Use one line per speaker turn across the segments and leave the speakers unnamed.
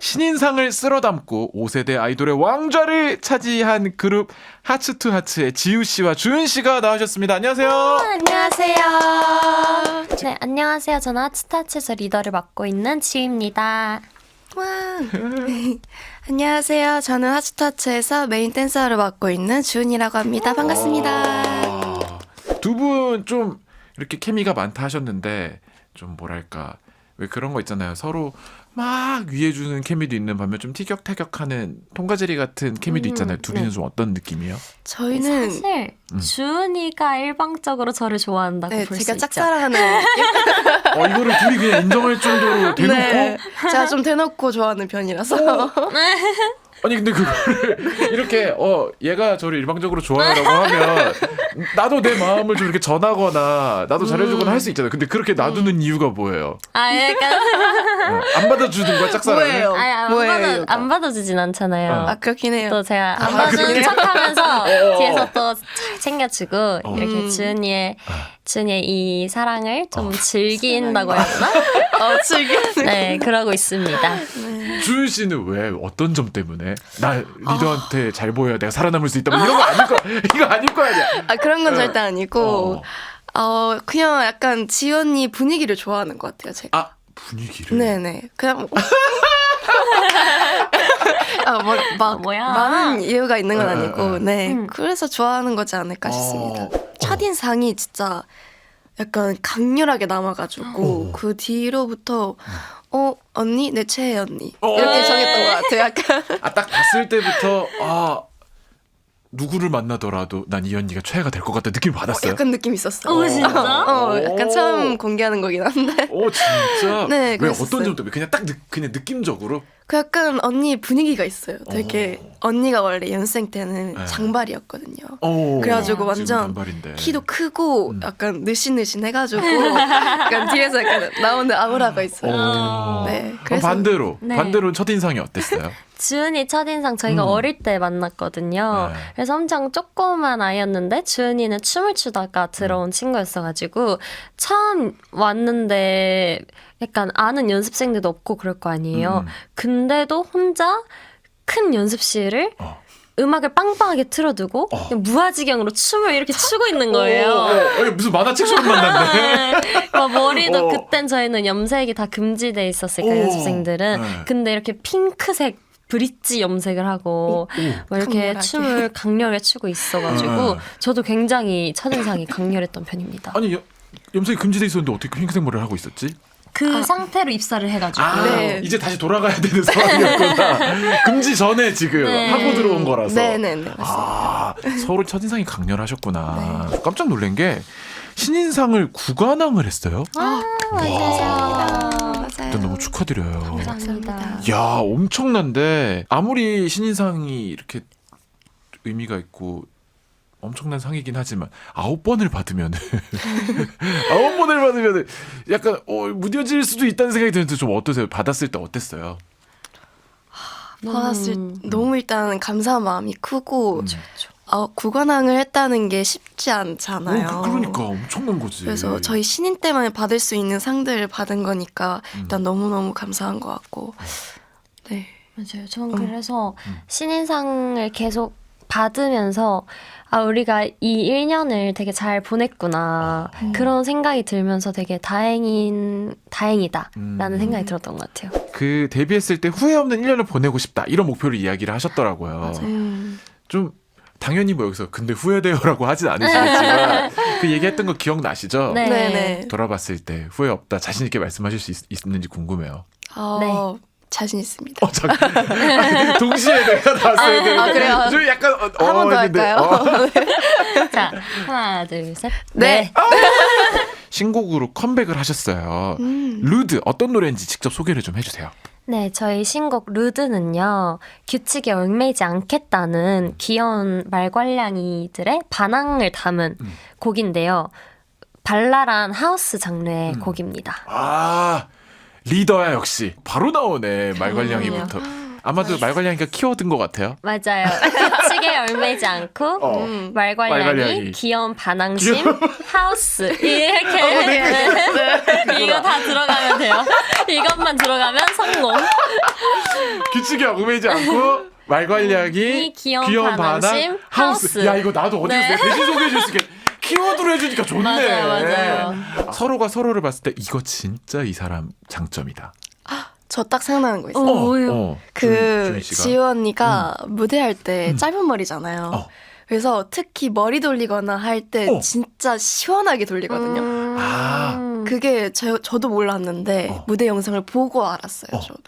신인상을 쓸어담고 5세대 아이돌의 왕좌를 차지한 그룹 하츠투하츠의 지우씨와 주은씨가 나오셨습니다. 안녕하세요.
안녕하세요. 네, 안녕하세요. 저는 하츠투하츠에서 리더를 맡고 있는 지우입니다.
와. 안녕하세요. 저는 하츠투하츠에서 메인 댄서를 맡고 있는 주은이라고 합니다. 반갑습니다.
두 분 좀 이렇게 케미가 많다 하셨는데 좀 뭐랄까 왜 그런 거 있잖아요. 서로 막 위해주는 케미도 있는 반면 좀 티격태격하는 통과제리 같은 케미도 있잖아요. 둘이는 좀 어떤 느낌이에요?
저희는
사실 주은이가 일방적으로 저를 좋아한다고 볼 수
제가
있죠.
짝사랑하는
이거를 둘이 그냥 인정할 정도로 대놓고?
네, 제가 좀 대놓고 좋아하는 편이라서
아니 근데 그거를 이렇게 얘가 저를 일방적으로 좋아해라고 하면 나도 내 마음을 좀 이렇게 전하거나 나도 잘해주거나 할 수 있잖아요. 근데 그렇게 놔두는 이유가 뭐예요?
약간
안 받아주는 거야 짝사랑을?
뭐예요? 뭐예요?
안 받아주진 않잖아요.
그렇긴 해요.
또 제가 안 받아주는 척하면서 뒤에서 또 잘 챙겨주고 이렇게 주은이의 이 사랑을 좀 즐긴다고 해야 되나?
즐기는
네, 그러고 있습니다.
주은 씨는 왜 어떤 점 때문에 나 리더한테 잘 보여야 내가 살아남을 수 있다 뭐 이런 거 아닐 거 이거 아닐 거 아니야?
그런 건 절대 아니고 그냥 약간 지연이 분위기를 좋아하는 것 같아요. 제가.
분위기를?
네네. 그냥
뭐야?
많은 이유가 있는 건 아니고, 네.
음.
그래서 좋아하는 거지 않을까 싶습니다. 첫인상이 진짜 약간 강렬하게 남아가지고, 그 뒤로부터, 언니? 내 최애 언니. 이렇게 정했던 것 같아요, 약간.
딱 봤을 때부터 누구를 만나더라도 난 이 언니가 최애가 될 것 같다 느낌 받았어요?
약간 느낌 있었어요.
진짜?
약간 처음 공개하는 거긴 한데.
진짜?
네,
왜
그랬었어요.
어떤 점 때문에? 그냥 딱 그냥 느낌적으로?
그 약간 언니 분위기가 있어요. 되게 언니가 원래 연습생 때는
네.
장발이었거든요.
지금
그래가지고 완전
단발인데.
키도 크고 약간 느신느신 해가지고 약간 뒤에서 약간 나오는 아우라가 있어요. 네,
그럼 반대로
네.
반대로 첫인상이 어땠어요?
주은이 첫인상 저희가 어릴 때 만났거든요.
네.
그래서 엄청 조그만 아이였는데 주은이는 춤을 추다가 들어온 친구였어가지고 처음 왔는데 약간 아는 연습생들도 없고 그럴 거 아니에요. 근데도 혼자 큰 연습실을 음악을 빵빵하게 틀어두고 그냥 무아지경으로 춤을 이렇게 추고 있는 거예요.
무슨 만화책처럼 만났네.
머리도 그땐 저희는 염색이 다 금지돼 있었으니까 연습생들은.
네.
근데 이렇게 핑크색 브릿지 염색을 하고 뭐 이렇게
강렬하게.
춤을 강렬하게 추고 있어가지고 저도 굉장히 첫인상이 강렬했던 편입니다.
아니 염색이 금지돼 있었는데 어떻게 핑크색 머리를 하고 있었지?
그 상태로 입사를 해가지고
네.
이제 다시 돌아가야 되는 상황이었구나. 금지 전에 지금 하고 들어온 거라서.
네네네. 맞습니다.
서로 첫인상이 강렬하셨구나. 깜짝 놀란 게 신인상을 구관왕을 했어요.
맞아요.
일단 너무 축하드려요.
감사합니다.
야, 엄청난데 아무리 신인상이 이렇게 의미가 있고 엄청난 상이긴 하지만 9번을 받으면은 9번을 받으면은 약간 무뎌질 수도 있다는 생각이 드는데 좀 어떠세요? 받았을 때 어땠어요?
받았을 너무 일단 감사한 마음이 크고 구관왕을 했다는 게 쉽지 않잖아요.
그러니까 엄청난 거지.
그래서 저희 신인 때만 받을 수 있는 상들을 받은 거니까 일단 너무너무 감사한 것 같고 네.
맞아요. 저는 그래서 신인상을 계속 받으면서 우리가 이 1년을 되게 잘 보냈구나 그런 생각이 들면서 되게 다행이다라는 생각이 들었던 것 같아요.
그 데뷔했을 때 후회 없는 1년을 보내고 싶다 이런 목표를 이야기를 하셨더라고요. 좀 당연히 뭐 여기서 근데 후회돼요라고 하진 않으시겠지만 그 얘기했던 거 기억나시죠?
네.
네네.
돌아봤을 때 후회 없다 자신 있게 말씀하실 수 있는지 궁금해요.
네.
자신 있습니다.
잠깐. 동시에 내가 나왔어야 되는데
그래요?
좀 약간
한 번 더 할까요?
자, 하나, 둘, 셋.
네.
신곡으로 컴백을 하셨어요. 루드 어떤 노래인지 직접 소개를 좀 해주세요.
네, 저희 신곡 루드는요, 규칙에 얽매이지 않겠다는 귀여운 말괄량이들의 반항을 담은 곡인데요. 발랄한 하우스 장르의 곡입니다.
리더야 역시 바로 나오네 말괄량이부터. 아마도 말괄량이가 키워드인 것 같아요.
맞아요. 규칙에 얽매이지 않고 말괄량이,
말괄량이.
귀여운 반항심, 하우스 이렇게 이거 다 들어가면 돼요. 이것만 들어가면 성공.
경매지 않고 말 관리하기,
이 귀여운 반항심, 하우스.
야 이거 나도 어디서
네.
대신 소개해 줄 수 있게 키워드로 해주니까 좋네.
맞아요.
서로가 서로를 봤을 때 이거 진짜 이 사람 장점이다.
저 딱 생각나는 거 있어요.
뭐요?
그
주은 씨가.
지우 언니가 무대할 때 짧은 머리잖아요.
어.
그래서 특히 머리 돌리거나 할 때 진짜 시원하게 돌리거든요.
아.
그게 저도 몰랐는데 무대 영상을 보고 알았어요.
어.
저도.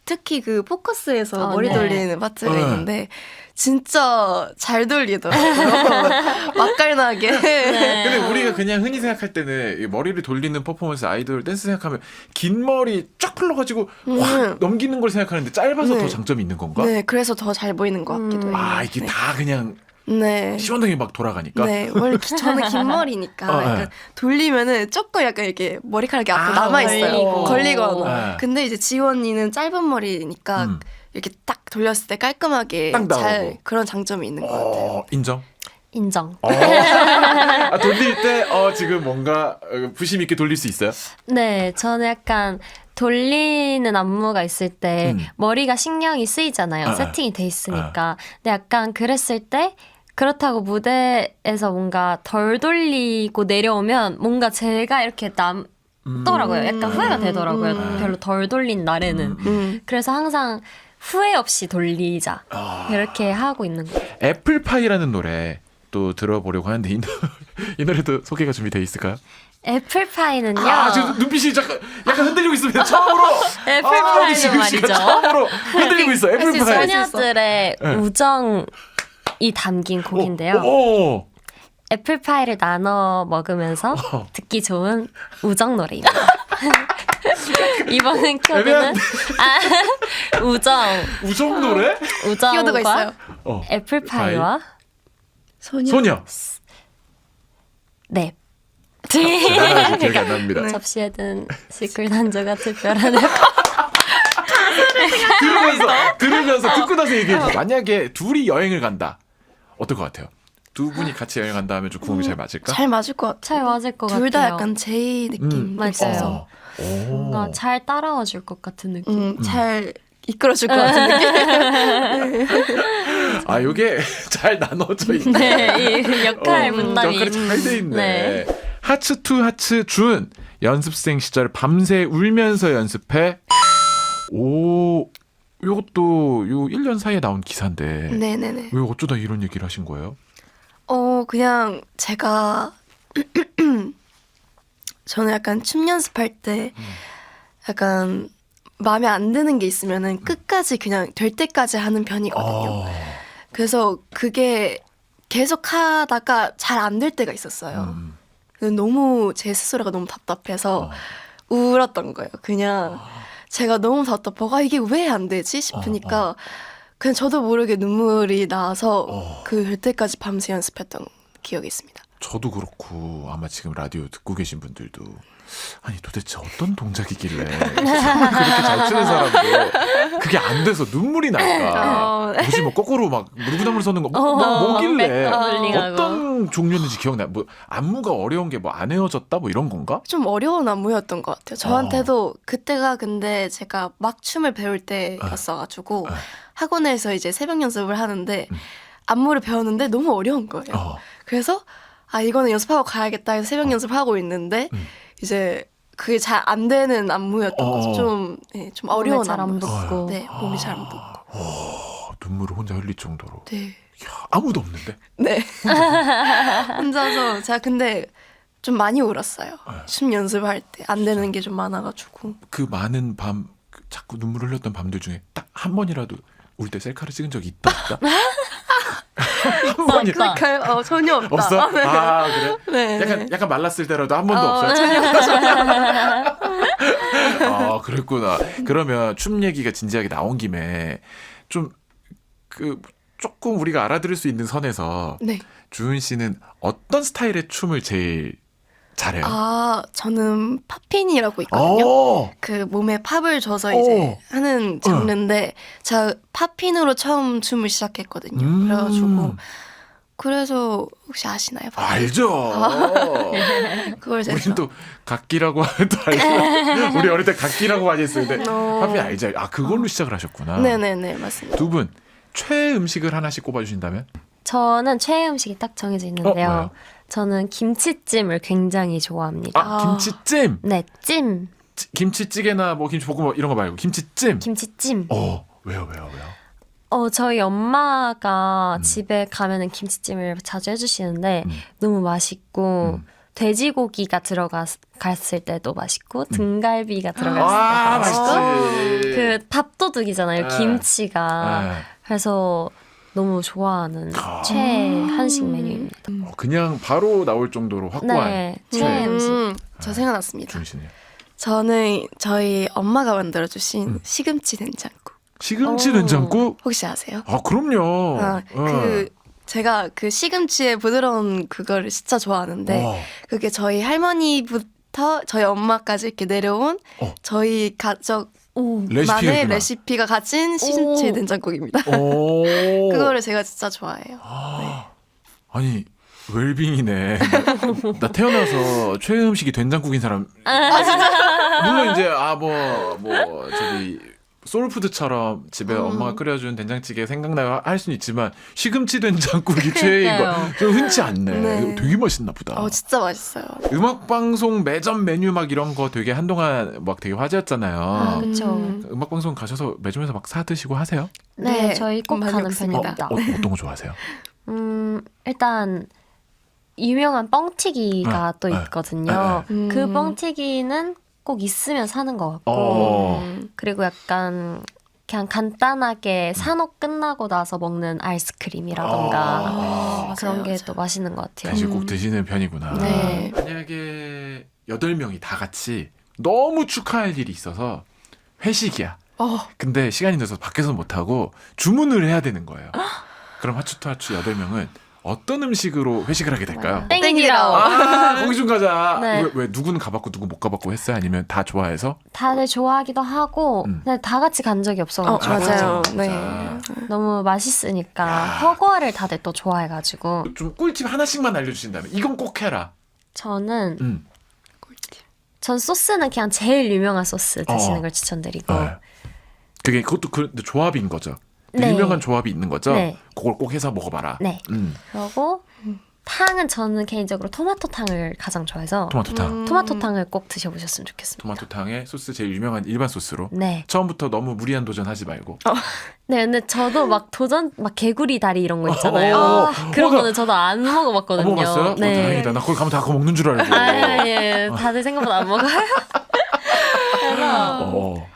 특히 그 포커스에서
아,
머리
네.
돌리는 파트가
네.
있는데 진짜 잘 돌리더라고요. 맛깔나게.
근데 우리가 그냥 흔히 생각할 때는 이 머리를 돌리는 퍼포먼스 아이돌 댄스 생각하면 긴 머리 쫙 풀러가지고 확 넘기는 걸 생각하는데 짧아서
네.
더 장점이 있는 건가?
네, 그래서 더 잘 보이는 것 같기도 해요.
아 이게
네.
다 그냥
네.
시원하게 막 돌아가니까.
네, 원래 저는 긴 머리니까 약간
네.
돌리면은 조금 약간 이렇게 머리카락이 앞에
아,
남아있어요. 걸리거나.
네.
근데 이제 지우 언니는 짧은 머리니까
음.
이렇게 딱 돌렸을 때 깔끔하게
딱 나오고.
잘 그런 장점이 있는 것 같아요.
인정.
인정.
아, 돌릴 때 지금 뭔가 부심 있게 돌릴 수 있어요?
네, 저는 약간 돌리는 안무가 있을 때 머리가 신경이 쓰이잖아요.
아,
세팅이 돼 있으니까. 근데 약간 그랬을 때 그렇다고 무대에서 뭔가 덜 돌리고 내려오면 뭔가 제가 이렇게 남더라고요. 약간 후회가 되더라고요. 별로 덜 돌린 날에는. 그래서 항상 후회 없이 돌리자. 이렇게 하고 있는 거예요.
애플파이라는 노래 또 들어보려고 하는데 이 노래도 소개가 준비되어 있을까요?
애플파이는요.
아 지금 눈빛이 약간 흔들리고 있습니다. 처음으로
애플파이는
우리 지금 씨가
말이죠.
처음으로 흔들리고 있어. 애플파이.
소녀들의
네.
우정이 담긴 곡인데요.
오.
애플파이를 나눠 먹으면서 듣기 좋은 우정 노래입니다. 이번 코드는
우정 노래?
키워드가 있어요.
우정과 애플파이와
소녀.
네.
대단하지 기억이 안 납니다.
접시에 든 시클 단조가 특별한
들으면서 듣고 나서 얘기해. 만약에 둘이 여행을 간다. 어떨 것 같아요? 두 분이 같이 여행 간다 하면 좀 구멍이 잘 맞을까?
잘 맞을 것 같아요.
잘 맞을 것 같아요.
둘 다 약간 제이 느낌
맞아요.
있어서
뭔가 잘 따라와 줄 것 같은 느낌.
잘 이끌어줄 것 같은 느낌.
아, 요게 잘 나눠져 있네.
네, 이 역할 분담이
역할이 잘 돼 있네.
네.
하츠 투 하츠 준 연습생 시절 밤새 울면서 연습해. 오, 요것도 요 1년 사이에 나온 기사인데.
네네네.
왜 어쩌다 이런 얘기를 하신 거예요?
그냥 제가 저는 약간 춤 연습할 때 약간 마음에 안 드는 게 있으면은 끝까지 그냥 될 때까지 하는 편이거든요. 그래서 그게 계속 하다가 잘 안 될 때가 있었어요. 근데 너무 제 스스로가 너무 답답해서 울었던 거예요. 그냥 제가 너무 답답하고 이게 왜 안 되지 싶으니까 그냥 저도 모르게 눈물이 나서 그 될 때까지 밤새 연습했던 기억이 있습니다.
저도 그렇고 아마 지금 라디오 듣고 계신 분들도 아니 도대체 어떤 동작이길래 춤을 그렇게 잘 추는 사람도 그게 안 돼서 눈물이 날까? 뭐지 뭐 거꾸로 막 무릎나무를 서는 거 뭐길래
백더블링하고.
어떤 종류인지 기억나? 뭐 안무가 어려운 게 뭐 안 헤어졌다 뭐 이런 건가?
좀 어려운 안무였던 것 같아요. 저한테도 그때가 근데 제가 막 춤을 배울 때였어가지고 학원에서 이제 새벽 연습을 하는데 안무를 배웠는데 너무 어려운 거예요. 그래서 이거는 연습하고 가야겠다 해서 새벽 연습을 하고 있는데 이제 그게 잘 안 되는 안무였던 거죠. 좀 어려운
잘안
안무.
붙고.
네, 몸이 잘 안 붙고.
눈물을 혼자 흘릴 정도로.
네.
야, 아무도 없는데.
네. 혼자서 제가 근데 좀 많이 울었어요. 춤 연습할 때 안 되는 게 좀 많아가지고.
그 많은 밤 자꾸 눈물 흘렸던 밤들 중에 딱 한 번이라도 울 때 셀카를 찍은 적이 있다 없다? 한 번이
그러니까요. 전혀 없다.
없어?
네.
아 그래?
네.
약간 말랐을 때라도 한 번도 없어요? 아 그랬구나. 그러면 춤 얘기가 진지하게 나온 김에 좀 조금 우리가 알아들을 수 있는 선에서
네.
주은 씨는 어떤 스타일의 춤을 제일 잘해요?
저는 팝핀이라고 있거든요.
오!
그 몸에 팝을 줘서 이제 하는 장르인데 제가 팝핀으로 처음 춤을 시작했거든요. 그래가지고 그래서 혹시 아시나요?
알죠.
그걸 제가
우린 또 각기라고 하면 또 알죠. 우리 어릴 때 각기라고 많이 했었는데 하필 알죠. 아 그걸로 시작을 하셨구나.
네네네 맞습니다.
두 분 최애 음식을 하나씩 꼽아주신다면?
저는 최애 음식이 딱 정해져 있는데요.
뭐예요?
저는 김치찜을 굉장히 좋아합니다.
아.
김치찜.
네, 찜.
김치찌개나 뭐 김치볶음 이런 거 말고 김치찜.
김치찜.
왜요?
저희 엄마가
음.
집에 가면은 김치찜을 자주 해주시는데
음.
너무 맛있고
음.
돼지고기가 들어갔을 때도 맛있고 등갈비가 들어갔을
아,
때도 맛있고
맛있지.
그 밥도둑이잖아요.
네.
김치가.
네.
그래서 너무 좋아하는
아.
최애 한식 메뉴입니다.
그냥 바로 나올 정도로 확고한
네, 최애 음식.
저 생각났습니다.
주은 씨는
저는 저희 엄마가 만들어주신 시금치 된장국
시금치
오.
된장국?
혹시 아세요?
아 그럼요.
제가 그 시금치의 부드러운 그거를 진짜 좋아하는데 그게 저희 할머니부터 저희 엄마까지 이렇게 내려온 저희 가족만의
레시피가
레시피가 가진 시금치
오.
된장국입니다.
오.
그거를 제가 진짜 좋아해요.
아니 웰빙이네. 나 태어나서 최애 음식이 된장국인 사람. 물론 이제 뭐 저기 소울푸드처럼 집에 엄마가 끓여준 된장찌개 생각나요 할 수는 있지만 시금치 된장국이 최애인 거 좀 흔치 않네.
네.
이거 되게 맛있나 보다.
진짜 맛있어요.
음악 방송 매점 메뉴 막 이런 거 되게 한동안 막 되게 화제였잖아요.
그렇죠.
음악 방송 가셔서 매점에서 막 사 드시고 하세요?
네,
네,
저희 꼭
많이
가는
먹습니다.
편입니다.
어떤 거 좋아하세요?
일단 유명한 뻥튀기가 또
네.
있거든요.
네.
그 뻥튀기는 꼭 있으면 사는 것 같고 그리고 약간 그냥 간단하게 산업 끝나고 나서 먹는 아이스크림이라던가 그런
맞아요,
게
맞아요.
또 맛있는 것 같아요.
간식 꼭 드시는 편이구나.
네.
만약에 8명이 다 같이 너무 축하할 일이 있어서 회식이야. 근데 시간이 돼서 밖에서 못하고 주문을 해야 되는 거예요. 그럼 하추투하추 8명은 어떤 음식으로 회식을 하게 될까요?
땡이라오.
거기 좀 가자.
네.
왜 누구는 가봤고 누구 못 가봤고 했어요? 아니면 다 좋아해서?
다들 좋아하기도 하고 근데 다 같이 간 적이 없어가지고
맞아요.
맞아.
네. 너무 맛있으니까 허거를 다들 또 좋아해가지고
좀 꿀팁 하나씩만 알려주신다면 이건 꼭 해라.
저는 전 소스는 그냥 제일 유명한 소스 드시는
어.
걸 추천드리고
네. 그것도 그 조합인 거죠.
네.
유명한 조합이 있는 거죠.
네.
그걸 꼭 해서 먹어봐라.
네. 그리고 탕은 저는 개인적으로 토마토탕을 가장 좋아해서
토마토탕.
토마토탕을 꼭 드셔보셨으면 좋겠습니다.
토마토탕에 소스 제일 유명한 일반 소스로.
네.
처음부터 너무 무리한 도전하지 말고.
네, 근데 저도 막 개구리 다리 이런 거 있잖아요. 그런
나-
거는 저도 안 먹어봤거든요.
먹어봤어요?
네.
다행이다. 나 거기 가면 다 그거 먹는 줄 알고.
예. 다들 생각보다 안 먹어요.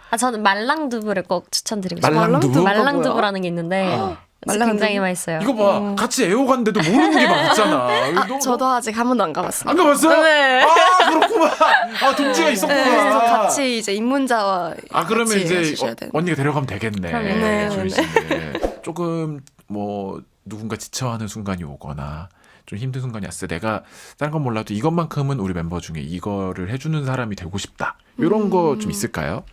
그래서 저는 말랑두부를 꼭 추천드리고 싶어요.
말랑두부?
말랑두부라는 게 있는데 굉장히 맛있어요.
이거 봐. 같이 애호간데도 모르는 게 막 있잖아.
저도 아직 한 번도 안 가봤습니다.
안 가봤어요?
네.
그렇구만. 동지가 있었구나.
네, 그래서 같이 이제 입문자와
그러면
같이
이제
해주셔야 되는데.
언니가 데려가면 되겠네.
그럼요.
네,
주희 씨는. 조금 뭐 누군가 지쳐하는 순간이 오거나 좀 힘든 순간이 왔을 때 내가 다른 건 몰라도 이것만큼은 우리 멤버 중에 이거를 해주는 사람이 되고 싶다. 이런 거 좀 있을까요?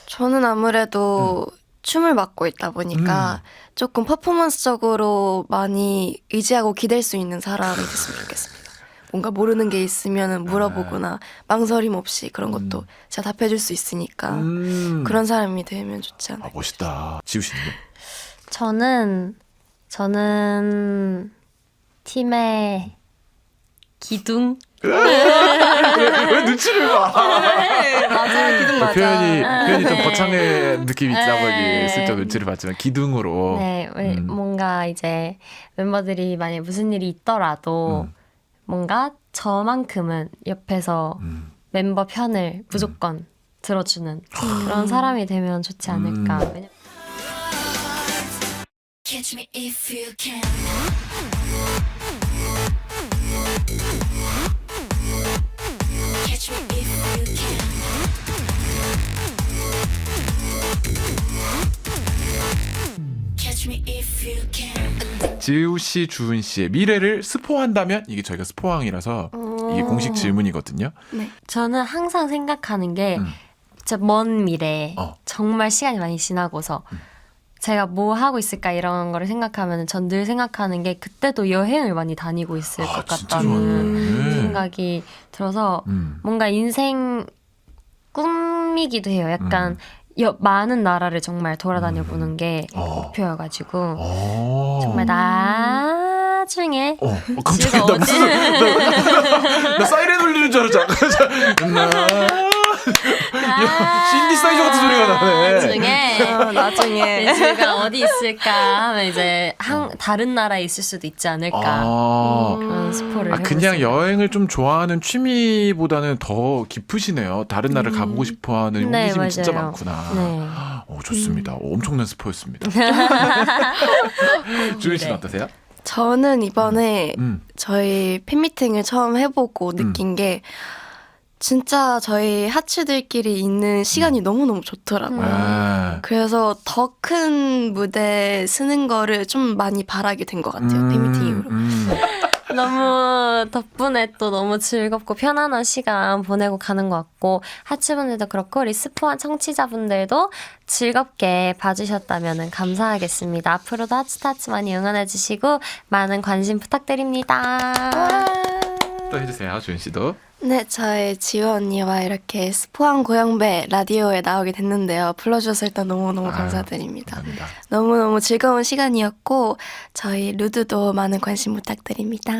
저는 아무래도 춤을 맡고 있다 보니까 조금 퍼포먼스적으로 많이 의지하고 기댈 수 있는 사람이 됐으면 좋겠습니다. 뭔가 모르는 게 있으면 물어보거나 망설임 없이 그런 것도 제가 답해줄 수 있으니까 그런 사람이 되면 좋지 않아요.
멋있다. 지우 씨는?
저는 팀의 기둥.
왜 눈치를 봐?
맞아요, 기둥 맞아.
표현이 좀
네.
거창한 느낌이 있다고
네.
슬쩍 눈치를 봤지만 기둥으로.
네, 뭔가 이제 멤버들이 만약에 무슨 일이 있더라도 뭔가 저만큼은 옆에서 멤버 편을 무조건 들어주는 그런 사람이 되면 좋지 않을까. 왜냐면
Catch me if you can. Catch me if you can. Catch me if you can.
지우 씨, 주은 씨의 미래를 스포한다면 이게 저희가 스포왕이라서 이게 공식 질문이거든요.
저는 항상 생각하는 게 진짜 먼 미래에
어.
정말 시간이 많이 지나고서 제가 뭐 하고 있을까 이런 거를 생각하면 전 늘 생각하는 게 그때도 여행을 많이 다니고 있을 것
진짜
같다는
좋아하네.
생각이 들어서 뭔가 인생 꿈이기도 해요. 약간 많은 나라를 정말 돌아다녀 보는 게 목표여가지고 정말 나중에
깜짝이야.
지가
나 무슨 나 사이렌 울리는 줄 알았잖아. 신디사이저 같은 소리가 나네.
나중에 제가 어디 있을까 하면 이제 다른 나라에 있을 수도 있지 않을까 그런 스포를 해보고
그냥
있습니다.
여행을 좀 좋아하는 취미보다는 더 깊으시네요. 다른 나라를 가보고 싶어하는
네,
호기심이 진짜
맞아요.
많구나.
네.
좋습니다. 엄청난 스포였습니다. 주윤 씨는
네.
어떠세요?
저는 이번에
음.
저희 팬미팅을 처음 해보고 느낀 게 진짜 저희 하츠들끼리 있는 시간이 너무너무 좋더라고요.
아.
그래서 더 큰 무대 쓰는 거를 좀 많이 바라게 된 것 같아요. 팬미팅 이후로.
너무 덕분에 또 너무 즐겁고 편안한 시간 보내고 가는 것 같고 하츠분들도 그렇고 리스포한 청취자분들도 즐겁게 봐주셨다면 감사하겠습니다. 앞으로도 하츠타츠 많이 응원해주시고 많은 관심 부탁드립니다.
또 해주세요, 주윤 씨도.
네, 저희 지우 언니와 이렇게 스포한 고영배 라디오에 나오게 됐는데요. 불러주셔서 일단 너무너무 감사드립니다.
감사합니다.
너무너무 즐거운 시간이었고 저희 루드도 많은 관심 부탁드립니다.